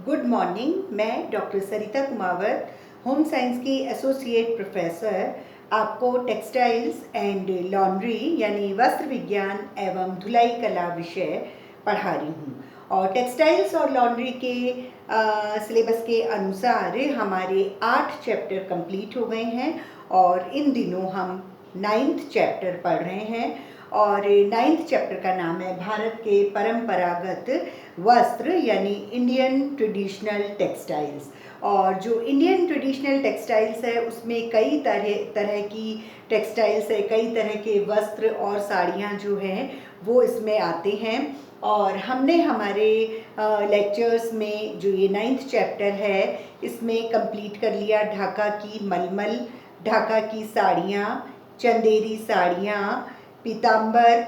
Good morning. मैं doctor सरिता Kumawat, home science की associate professor, आपको टेक्सटाइल्स एंड लॉन्ड्री यानी वस्त्र विज्ञान एवं धुलाई कला विषय पढ़ा रही हूँ। और टेक्सटाइल्स और लॉन्ड्री के सिलेबस के अनुसार हमारे 8 चैप्टर कंप्लीट हो गए हैं और इन दिनों हम 9th चैप्टर पढ़ रहे हैं। और 9th चैप्टर का नाम है भारत के परंपरागत वस्त्र यानी इंडियन ट्रेडिशनल टेक्सटाइल्स। और जो इंडियन ट्रेडिशनल टेक्सटाइल्स है उसमें कई तरह की टेक्सटाइल्स है, कई तरह के वस्त्र और साड़ियाँ जो हैं वो इसमें आते हैं। और हमने हमारे लेक्चर्स में जो ये 9th चैप्टर है इसमें कंप्लीट कर लिया ढाका की मलमल, ढाका की साड़ियाँ, चंदेरी साड़ियाँ, पीताम्बर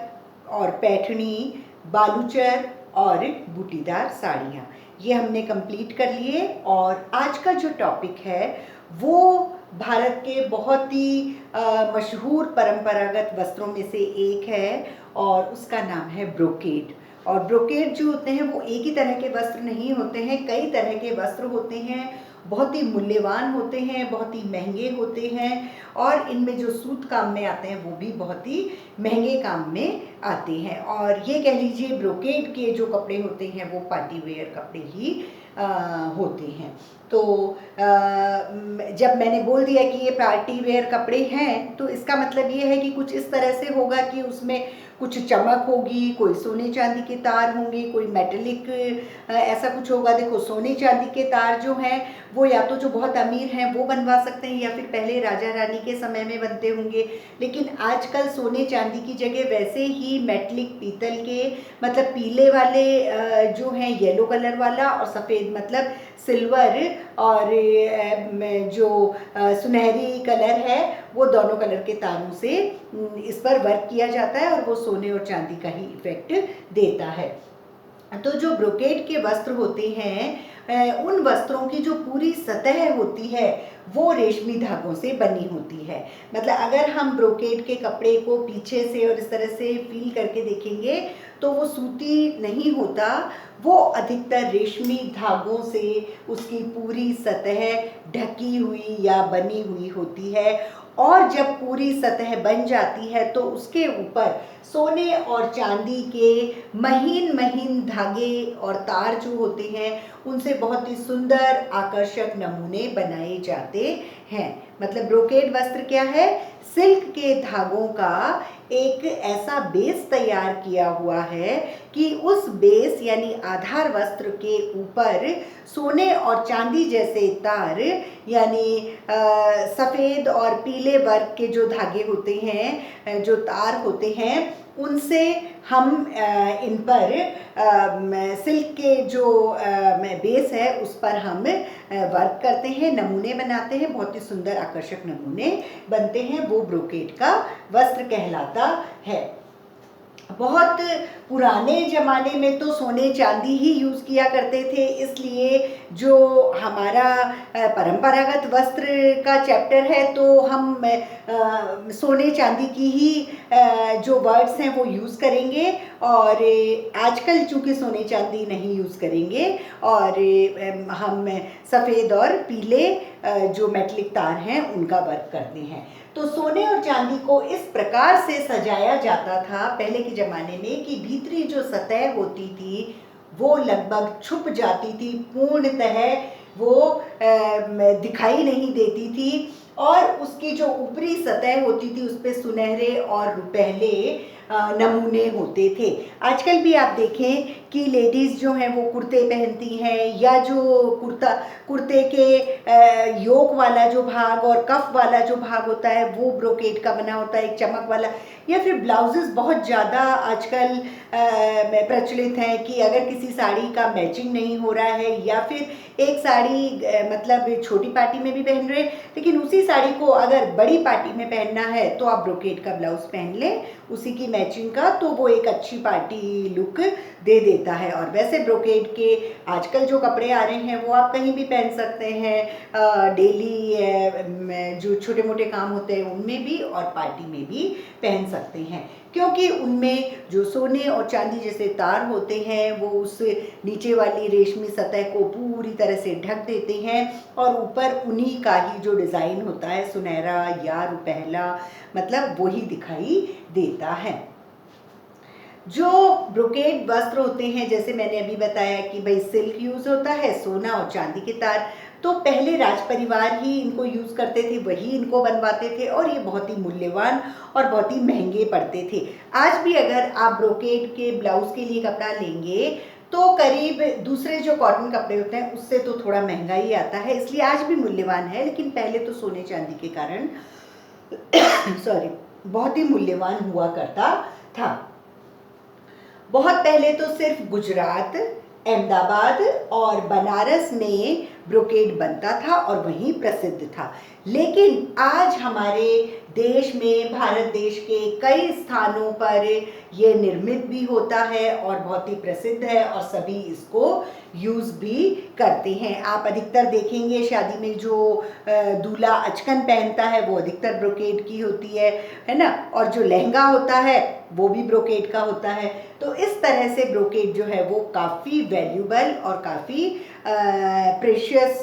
और पैठनी, बालूचर और बूटीदार साड़ियाँ, ये हमने कंप्लीट कर लिए। और आज का जो टॉपिक है वो भारत के बहुत ही मशहूर परंपरागत वस्त्रों में से एक है और उसका नाम है ब्रोकेड। और ब्रोकेड जो होते हैं वो एक ही तरह के वस्त्र नहीं होते हैं, कई तरह के वस्त्र होते हैं, बहुत ही मूल्यवान होते हैं, बहुत ही महंगे होते हैं और इनमें जो सूत काम में आते हैं वो भी बहुत ही महंगे काम में आते हैं। और ये कह लीजिए ब्रोकेड के जो कपड़े होते हैं वो पार्टी वेयर कपड़े ही होते हैं। तो जब मैंने बोल दिया कि ये पार्टी वेयर कपड़े हैं तो इसका मतलब ये है कि कुछ इस तरह से होगा कि उसमें कुछ चमक होगी, कोई सोने चांदी के तार होंगे, कोई मेटेलिक ऐसा कुछ होगा। देखो, सोने चांदी के तार जो हैं वो या तो जो बहुत अमीर हैं वो बनवा सकते हैं या फिर पहले राजा रानी के समय में बनते होंगे, लेकिन आजकल सोने चांदी की जगह वैसे ही मेटेलिक पीतल के, मतलब पीले वाले जो हैं येलो कलर वाला, और सफ़ेद मतलब सिल्वर, और जो सुनहरी कलर है वो दोनों कलर के तारों से इस पर वर्क किया जाता है और वो सोने और चांदी का ही इफेक्ट देता है। तो जो ब्रोकेड के वस्त्र होते हैं उन वस्त्रों की जो पूरी सतह होती है वो रेशमी धागों से बनी होती है। मतलब अगर हम ब्रोकेड के कपड़े को पीछे से और इस तरह से फील करके देखेंगे तो वो सूती नहीं होता, वो अधिकतर रेशमी धागों से उसकी पूरी सतह ढकी हुई या बनी हुई होती है। और जब पूरी सतह बन जाती है तो उसके ऊपर सोने और चांदी के महीन महीन धागे और तार जो होते हैं उनसे बहुत ही सुंदर आकर्षक नमूने बनाए जाते हैं। मतलब ब्रोकेड वस्त्र क्या है? सिल्क के धागों का एक ऐसा बेस तैयार किया हुआ है कि उस बेस यानी आधार वस्त्र के ऊपर सोने और चांदी जैसे तार यानी सफ़ेद और पीले वर्ग के जो धागे होते हैं, जो तार होते हैं, उनसे हम इन पर सिल्क के जो बेस है उस पर हम वर्क करते हैं, नमूने बनाते हैं, बहुत ही सुंदर आकर्षक नमूने बनते हैं। वो ब्रोकेड का वस्त्र कहलाता है। बहुत पुराने ज़माने में तो सोने चांदी ही यूज़ किया करते थे, इसलिए जो हमारा परंपरागत वस्त्र का चैप्टर है तो हम सोने चांदी की ही जो वर्ड्स हैं वो यूज़ करेंगे। और आजकल चूँकि सोने चांदी नहीं यूज़ करेंगे और हम सफ़ेद और पीले जो मेटलिक तार हैं उनका वर्क करते हैं। तो सोने और चांदी को इस प्रकार से सजाया जाता था पहले के ज़माने में कि भीतरी जो सतह होती थी वो लगभग छुप जाती थी, पूर्णतः वो दिखाई नहीं देती थी, और उसकी जो ऊपरी सतह होती थी उस पर सुनहरे और रुपहले नमूने होते थे। आजकल भी आप देखें कि लेडीज़ जो हैं वो कुर्ते पहनती हैं, या जो कुर्ते के योक वाला जो भाग और कफ वाला जो भाग होता है वो ब्रोकेड का बना होता है, एक चमक वाला। या फिर ब्लाउजेस बहुत ज़्यादा आजकल प्रचलित हैं कि अगर किसी साड़ी का मैचिंग नहीं हो रहा है या फिर एक साड़ी मतलब छोटी पार्टी में भी पहन रहे लेकिन उसी साड़ी को अगर बड़ी पार्टी में पहनना है तो आप ब्रोकेड का ब्लाउज पहन लें उसी की मैचिंग का, तो वो एक अच्छी पार्टी लुक दे देता है। और वैसे ब्रोकेड के आजकल जो कपड़े आ रहे हैं वो आप कहीं भी पहन सकते हैं, डेली जो छोटे मोटे काम होते हैं उनमें भी और पार्टी में भी पहन सकते हैं, क्योंकि उनमें जो सोने और चांदी जैसे तार होते हैं वो उस नीचे वाली रेशमी सतह को पूरी तरह से ढक देते हैं और ऊपर उन्हीं का ही जो डिज़ाइन होता है सुनहरा या रुपहला, मतलब वही दिखाई देता है। जो ब्रोकेड वस्त्र होते हैं, जैसे मैंने अभी बताया कि भाई सिल्क यूज़ होता है, सोना और चांदी के तार, तो पहले राज परिवार ही इनको यूज़ करते थे, वही इनको बनवाते थे और ये बहुत ही मूल्यवान और बहुत ही महंगे पड़ते थे। आज भी अगर आप ब्रोकेड के ब्लाउज़ के लिए कपड़ा लेंगे तो करीब दूसरे जो कॉटन कपड़े होते हैं उससे तो थोड़ा महंगा ही आता है, इसलिए आज भी मूल्यवान है, लेकिन पहले तो सोने चांदी के कारण सॉरी बहुत ही मूल्यवान हुआ करता था। बहुत पहले तो सिर्फ गुजरात, अहमदाबाद और बनारस में ब्रोकेड बनता था और वहीं प्रसिद्ध था, लेकिन आज हमारे देश में, भारत देश के कई स्थानों पर ये निर्मित भी होता है और बहुत ही प्रसिद्ध है और सभी इसको यूज़ भी करते हैं। आप अधिकतर देखेंगे शादी में जो दूल्हा अचकन पहनता है वो अधिकतर ब्रोकेड की होती है ना, और जो लहंगा होता है वो भी ब्रोकेड का होता है। तो इस तरह से ब्रोकेड जो है वो काफ़ी वैल्यूबल और काफ़ी प्रेशियस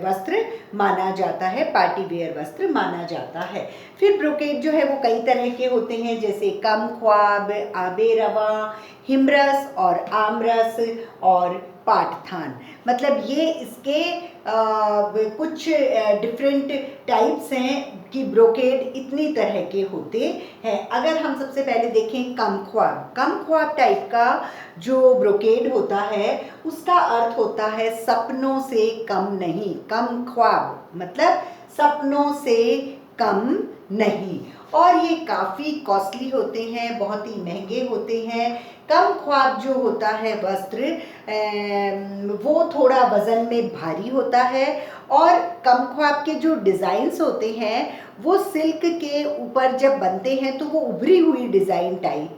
वस्त्र माना जाता है, पार्टी वेयर वस्त्र माना जाता है। फिर ब्रोकेड जो है वो कई तरह के होते हैं, जैसे कम ख्वाब, आबे रवा, हिमरस और आमरस और पाठथान, मतलब ये इसके कुछ डिफरेंट टाइप्स हैं कि ब्रोकेड इतनी तरह के होते हैं। अगर हम सबसे पहले देखें कम ख्वाब टाइप का जो ब्रोकेड होता है उसका अर्थ होता है सपनों से कम नहीं। कम ख्वाब मतलब सपनों से कम नहीं, और ये काफ़ी कॉस्टली होते हैं, बहुत ही महंगे होते हैं। कम ख्वाब जो होता है वस्त्र वो थोड़ा वज़न में भारी होता है, और कम ख्वाब के जो डिज़ाइंस होते हैं वो सिल्क के ऊपर जब बनते हैं तो वो उभरी हुई डिज़ाइन टाइप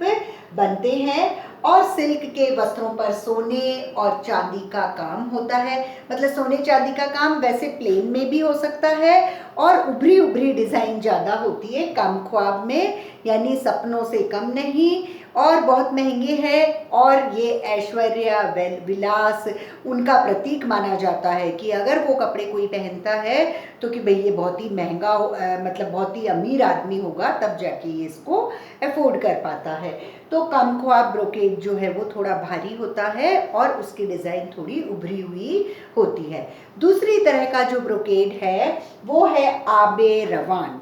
बनते हैं, और सिल्क के वस्त्रों पर सोने और चांदी का काम होता है। मतलब सोने चांदी का काम वैसे प्लेन में भी हो सकता है, और उभरी उभरी डिज़ाइन ज़्यादा होती है कम ख्वाब में, यानी सपनों से कम नहीं, और बहुत महंगे हैं। और ये ऐश्वर्य विलास उनका प्रतीक माना जाता है कि अगर वो कपड़े कोई पहनता है तो कि भाई ये बहुत ही महंगा मतलब बहुत ही अमीर आदमी होगा तब जाके ये इसको अफोर्ड कर पाता है। तो कम ख्वाब ब्रोकेड जो है वो थोड़ा भारी होता है और उसकी डिज़ाइन थोड़ी उभरी हुई होती है। दूसरी तरह का जो ब्रोकेड है वो है आबे रवान।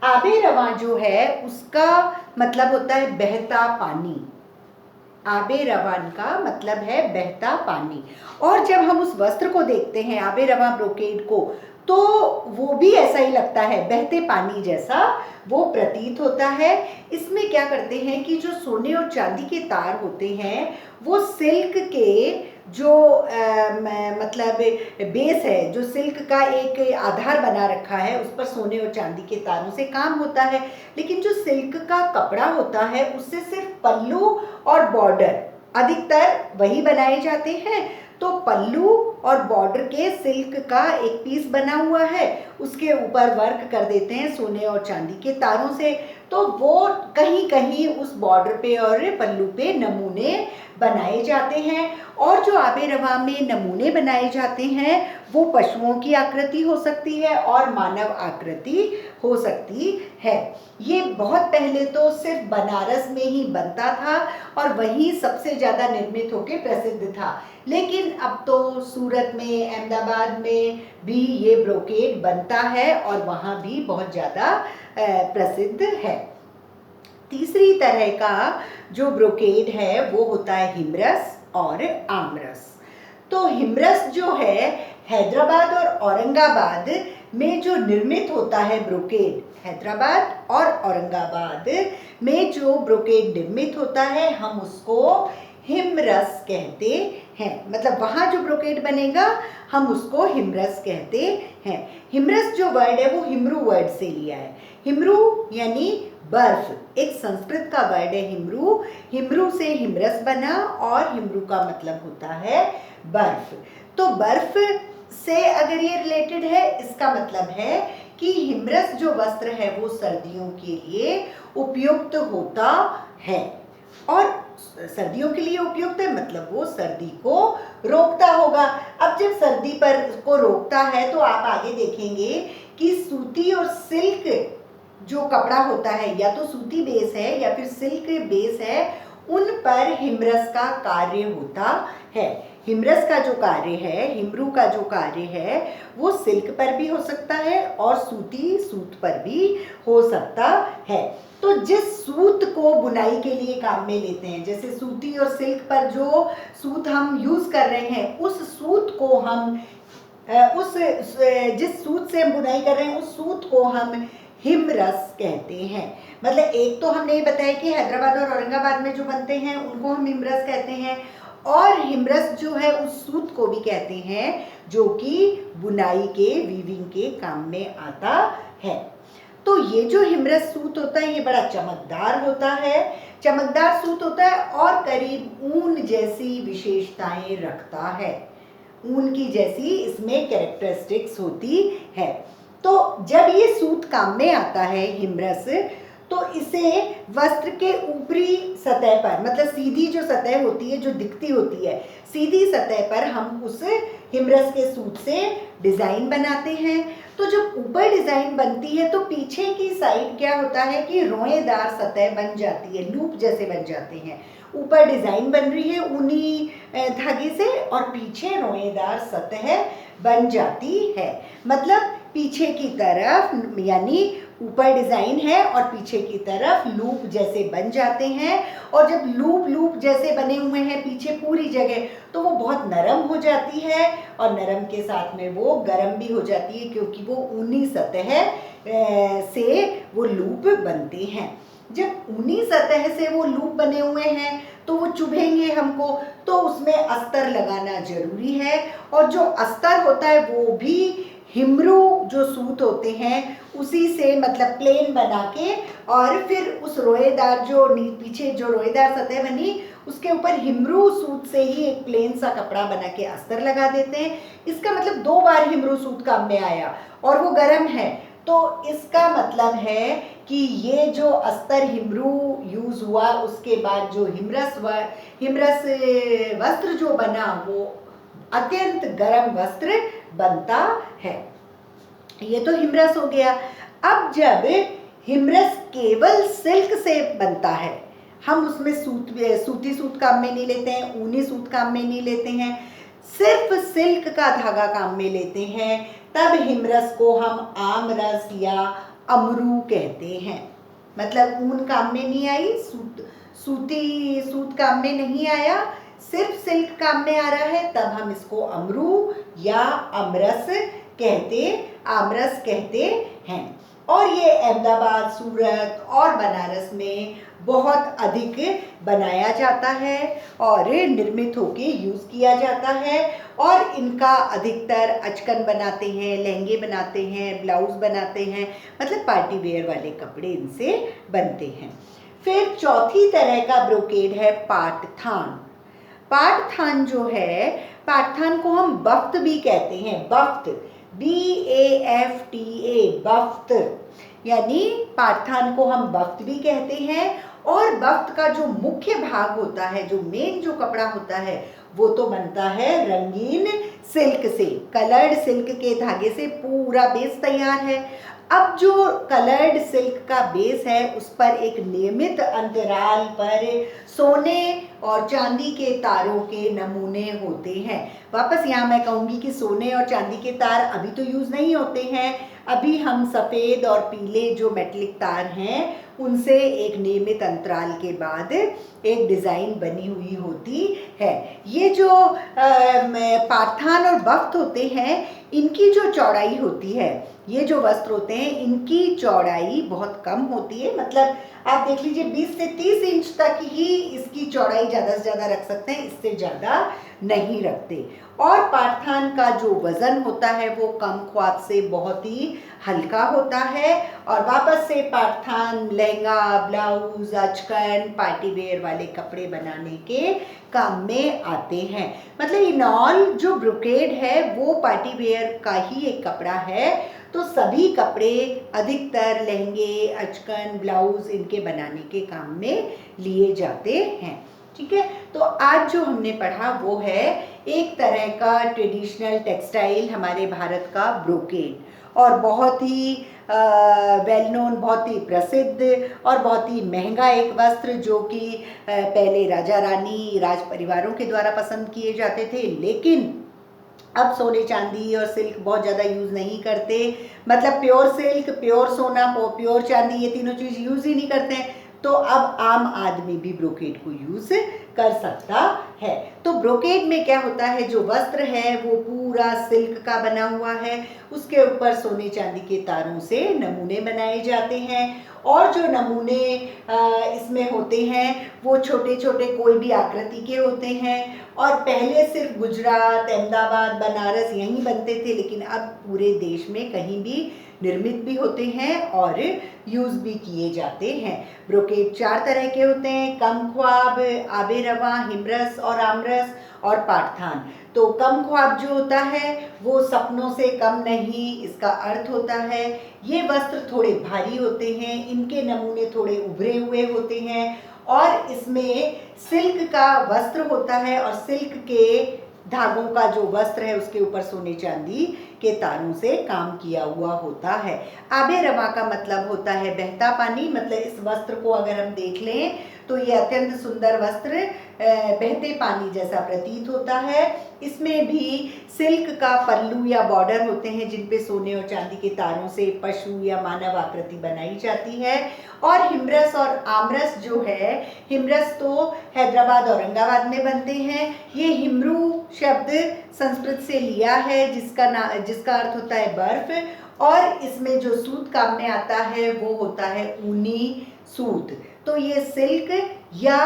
आबे रवान जो है उसका मतलब होता है बहता पानी। आबे रवान का मतलब है बहता पानी, और जब हम उस वस्त्र को देखते हैं आबे रवान ब्रोकेड को, तो वो भी ऐसा ही लगता है, बहते पानी जैसा वो प्रतीत होता है। इसमें क्या करते हैं कि जो सोने और चांदी के तार होते हैं वो सिल्क के जो मतलब बेस है, जो सिल्क का एक आधार बना रखा है, उस पर सोने और चांदी के तारों से काम होता है। लेकिन जो सिल्क का कपड़ा होता है उससे सिर्फ पल्लू और बॉर्डर अधिकतर वही बनाए जाते हैं। तो पल्लू और बॉर्डर के सिल्क का एक पीस बना हुआ है, उसके ऊपर वर्क कर देते हैं सोने और चांदी के तारों से, तो वो कहीं कहीं उस बॉर्डर पे और पल्लू पे नमूने बनाए जाते हैं। और जो आबे रवा में नमूने बनाए जाते हैं वो पशुओं की आकृति हो सकती है और मानव आकृति हो सकती है। ये बहुत पहले तो सिर्फ बनारस में ही बनता था और वहीं सबसे ज़्यादा निर्मित होकर प्रसिद्ध था, लेकिन अब तो सूरत में, अहमदाबाद में भी ये ब्रोकेड बनता है और वहाँ भी बहुत ज़्यादा प्रसिद्ध है। तीसरी तरह का जो ब्रोकेड है वो होता है हिमरस और आमरस। तो हिमरस जो है हैदराबाद और औरंगाबाद में जो निर्मित होता है ब्रोकेड, हैदराबाद और औरंगाबाद में जो ब्रोकेड निर्मित होता है हम उसको हिमरस कहते हैं, मतलब वहाँ जो ब्रोकेड बनेगा हम उसको हिमरस कहते हैं। हिमरस जो वर्ड है वो हिब्रू वर्ड से लिया है। हिब्रू यानी बर्फ, एक संस्कृत का वर्ड है हिब्रू। हिब्रू से हिमरस बना और हिब्रू का मतलब होता है बर्फ। तो बर्फ से अगर ये रिलेटेड है, इसका मतलब है कि हिमरस जो वस्त्र है वो सर्दियों के लिए उपयुक्त होता है। और सर्दियों के लिए उपयुक्त है मतलब वो सर्दी को रोकता होगा। अब जब सर्दी पर को रोकता है तो आप आगे देखेंगे कि सूती और सिल्क जो कपड़ा होता है, या तो सूती बेस है या फिर सिल्क बेस है, उन पर हिमरस का कार्य होता है। हिमरस का जो कार्य है, हिब्रू का जो कार्य है, वो सिल्क पर भी हो सकता है और सूती सूत पर भी हो सकता है। तो जिस सूत को बुनाई के लिए काम में लेते हैं, जैसे सूती और सिल्क पर जो सूत हम यूज़ कर रहे हैं, उस सूत को हम जिस सूत से हम बुनाई कर रहे हैं उस सूत को हम हिमरस कहते हैं। मतलब एक तो हमने ये बताया कि हैदराबाद और औरंगाबाद में जो बनते हैं उनको हम हिमरस कहते हैं, और हिमरस जो है उस सूत को भी कहते हैं जो कि बुनाई के, वीविंग के काम में आता है। तो ये जो हिमरस सूत होता है ये बड़ा चमकदार होता है, चमकदार सूत होता है और करीब ऊन जैसी विशेषताएं रखता है। ऊन की जैसी इसमें कैरेक्टरिस्टिक्स होती है। तो जब ये सूत काम में आता है हिमरस, तो इसे वस्त्र के ऊपरी सतह पर, मतलब सीधी जो सतह होती है, जो दिखती होती है, सीधी सतह पर हम उस हिमरस के सूत से डिज़ाइन बनाते हैं। तो जब ऊपर डिज़ाइन बनती है तो पीछे की साइड क्या होता है कि रोएदार सतह बन जाती है, लूप जैसे बन जाते हैं। ऊपर डिज़ाइन बन रही है ऊनी धागे से और पीछे रोएदार सतह बन जाती है। मतलब पीछे की तरफ, यानी ऊपर डिज़ाइन है और पीछे की तरफ लूप जैसे बन जाते हैं। और जब लूप जैसे बने हुए हैं पीछे पूरी जगह, तो वो बहुत नरम हो जाती है और नरम के साथ में वो गर्म भी हो जाती है, क्योंकि वो ऊनी सतह से वो लूप बनते हैं। जब ऊनी सतह से वो लूप बने हुए हैं तो वो चुभेंगे हमको, तो उसमें अस्तर लगाना जरूरी है। और जो अस्तर होता है वो भी हिब्रू जो सूत होते हैं उसी से, मतलब प्लेन बना के, और फिर उस रोएदार जो पीछे जो रोएदार सतह बनी उसके ऊपर हिब्रू सूत से ही एक प्लेन सा कपड़ा बना के अस्तर लगा देते हैं। इसका मतलब 2 बार हिब्रू सूत काम में आया और वो गर्म है, तो इसका मतलब है कि ये जो अस्तर हिब्रू यूज़ हुआ उसके बाद जो हिमरस वस्त्र जो बना वो अत्यंत गर्म वस्त्र बनता है। ये तो हिमरस हो गया। अब जब हिमरस केवल सिल्क से बनता है, हम उसमें सूती सूत काम में नहीं लेते हैं, ऊनी सूत काम में नहीं लेते हैं, सिर्फ सिल्क का धागा काम में लेते हैं, तब हिमरस को हम आमरस या अमरू कहते हैं। मतलब ऊन काम में नहीं आई, सूती सूत काम में नहीं आया, सिर्फ सिल्क काम में आ रहा है, तब हम इसको अमरू या आमरस कहते हैं। और ये अहमदाबाद, सूरत और बनारस में बहुत अधिक बनाया जाता है और निर्मित होके यूज़ किया जाता है। और इनका अधिकतर अचकन बनाते हैं, लहंगे बनाते हैं, ब्लाउज बनाते हैं, मतलब पार्टी वेयर वाले कपड़े इनसे बनते हैं। फिर चौथी तरह का ब्रोकेड है पाटथान। पाटथान जो है, पाटथान को हम बफ्त भी कहते हैं, बफ्त, BAFTA, बफ्त, यानी पाटथान को हम बफ्त भी कहते हैं। और बफ्त का जो मुख्य भाग होता है, जो मेन जो कपड़ा होता है, वो तो बनता है रंगीन सिल्क से, कलर्ड सिल्क के धागे से पूरा बेस तैयार है। अब जो कलर्ड सिल्क का बेस है उस पर एक नियमित अंतराल पर सोने और चांदी के तारों के नमूने होते हैं। वापस यहाँ मैं कहूँगी कि सोने और चांदी के तार अभी तो यूज़ नहीं होते हैं, अभी हम सफ़ेद और पीले जो मेटलिक तार हैं उनसे एक नियमित अंतराल के बाद एक डिज़ाइन बनी हुई होती है। ये जो पाटथान और बफ्त होते हैं, इनकी जो चौड़ाई होती है, ये जो वस्त्र होते हैं इनकी चौड़ाई बहुत कम होती है। मतलब आप देख लीजिए 20 से 30 इंच तक ही इसकी चौड़ाई ज़्यादा से ज़्यादा रख सकते हैं, इससे ज़्यादा नहीं रखते। और पाठथान का जो वज़न होता है वो कम ख्वाब से बहुत ही हल्का होता है। और वापस से पाठथान लहंगा, ब्लाउज, अचकन, पार्टी वेयर वाले कपड़े बनाने के काम में आते हैं। मतलब इन ऑल जो ब्रोकेड है वो पार्टी वेयर का ही एक कपड़ा है। तो सभी कपड़े अधिकतर लहंगे, अचकन, ब्लाउज इनके बनाने के काम में लिए जाते हैं। ठीक है, तो आज जो हमने पढ़ा वो है एक तरह का ट्रेडिशनल टेक्सटाइल हमारे भारत का ब्रोकेड, और बहुत ही वेल नोन, बहुत ही प्रसिद्ध और बहुत ही महंगा एक वस्त्र, जो कि पहले राजा रानी, राज परिवारों के द्वारा पसंद किए जाते थे। लेकिन अब सोने चांदी और सिल्क बहुत ज़्यादा यूज़ नहीं करते। मतलब प्योर सिल्क, प्योर सोना, प्योर चांदी, ये तीनों चीज़ यूज़ ही नहीं करते हैं। तो अब आम आदमी भी ब्रोकेड को यूज़ कर सकता है। तो ब्रोकेड में क्या होता है, जो वस्त्र है वो पूरा सिल्क का बना हुआ है, उसके ऊपर सोने चांदी के तारों से नमूने बनाए जाते हैं। और जो नमूने इसमें होते हैं वो छोटे छोटे कोई भी आकृति के होते हैं। और पहले सिर्फ गुजरात, अहमदाबाद, बनारस यहीं बनते थे, लेकिन अब पूरे देश में कहीं भी निर्मित भी होते हैं और यूज़ भी किए जाते हैं। ब्रोकेड 4 तरह के होते हैं: कम ख्वाब, आबे रवा, हिमरस और आमरस, और पाठथान। तो कम ख्वाब जो होता है वो सपनों से कम नहीं, इसका अर्थ होता है ये वस्त्र थोड़े भारी होते हैं, इनके नमूने थोड़े उभरे हुए होते हैं, और इसमें सिल्क का वस्त्र होता है, और सिल्क के धागों का जो वस्त्र है उसके ऊपर सोने चांदी के तारों से काम किया हुआ होता है। आबे रवा का मतलब होता है बहता पानी। मतलब इस वस्त्र को अगर हम देख लें तो ये अत्यंत सुंदर वस्त्र बहते पानी जैसा प्रतीत होता है। इसमें भी सिल्क का पल्लू या बॉर्डर होते हैं जिन पे सोने और चांदी के तारों से पशु या मानव आकृति बनाई जाती है। और हिमरस और आमरस जो है, हिमरस तो हैदराबाद, औरंगाबाद में बनते हैं। ये हिमरू शब्द संस्कृत से लिया है जिसका अर्थ होता है बर्फ। और इसमें जो सूत काम में आता है वो होता है ऊनी सूत। तो ये सिल्क या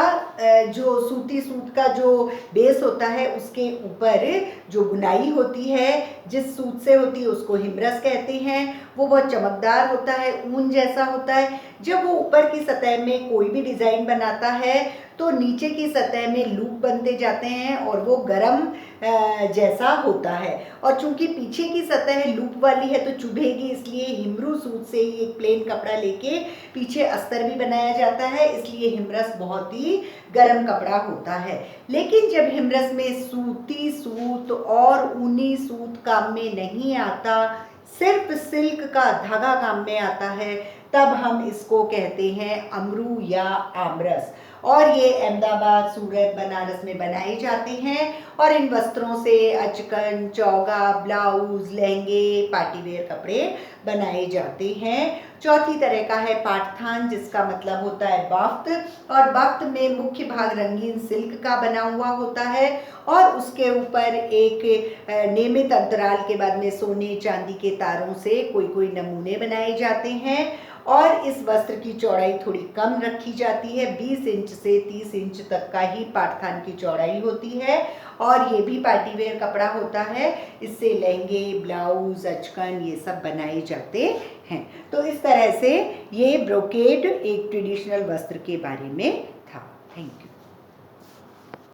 जो सूती सूत का जो बेस होता है उसके ऊपर जो बुनाई होती है जिस सूत से होती है उसको हिमरस कहते हैं। वो बहुत चमकदार होता है, ऊन जैसा होता है। जब वो ऊपर की सतह में कोई भी डिज़ाइन बनाता है तो नीचे की सतह में लूप बनते जाते हैं और वो गरम जैसा होता है। और चूंकि पीछे की सतह लूप वाली है तो चुभेगी, इसलिए हिमरू सूत से ही एक प्लेन कपड़ा लेके पीछे अस्तर भी बनाया जाता है, इसलिए हिमरस बहुत ही गर्म कपड़ा होता है। लेकिन जब हिमरस में सूती सूत और ऊनी सूत काम में नहीं आता, सिर्फ सिल्क का धागा काम में आता है, तब हम इसको कहते हैं अमरू या आमरस। और ये अहमदाबाद, सूरत, बनारस में बनाए जाते हैं। और इन वस्त्रों से अचकन, चौगा, ब्लाउज, लहंगे, पार्टीवेयर कपड़े बनाए जाते हैं। चौथी तरह का है पाठथान, जिसका मतलब होता है बाफ्त। और बाफ्त में मुख्य भाग रंगीन सिल्क का बना हुआ होता है और उसके ऊपर एक नियमित अंतराल के बाद में सोने चांदी के तारों से कोई कोई नमूने बनाए जाते हैं। और इस वस्त्र की चौड़ाई थोड़ी कम रखी जाती है, 20 इंच से 30 इंच तक का ही पाठथान की चौड़ाई होती है। और ये भी पार्टीवेयर कपड़ा होता है, इससे लहंगे, ब्लाउज, अचकन ये सब बनाए जाते हैं। तो इस तरह से ये ब्रोकेड एक ट्रेडिशनल वस्त्र के बारे में था। Thank you.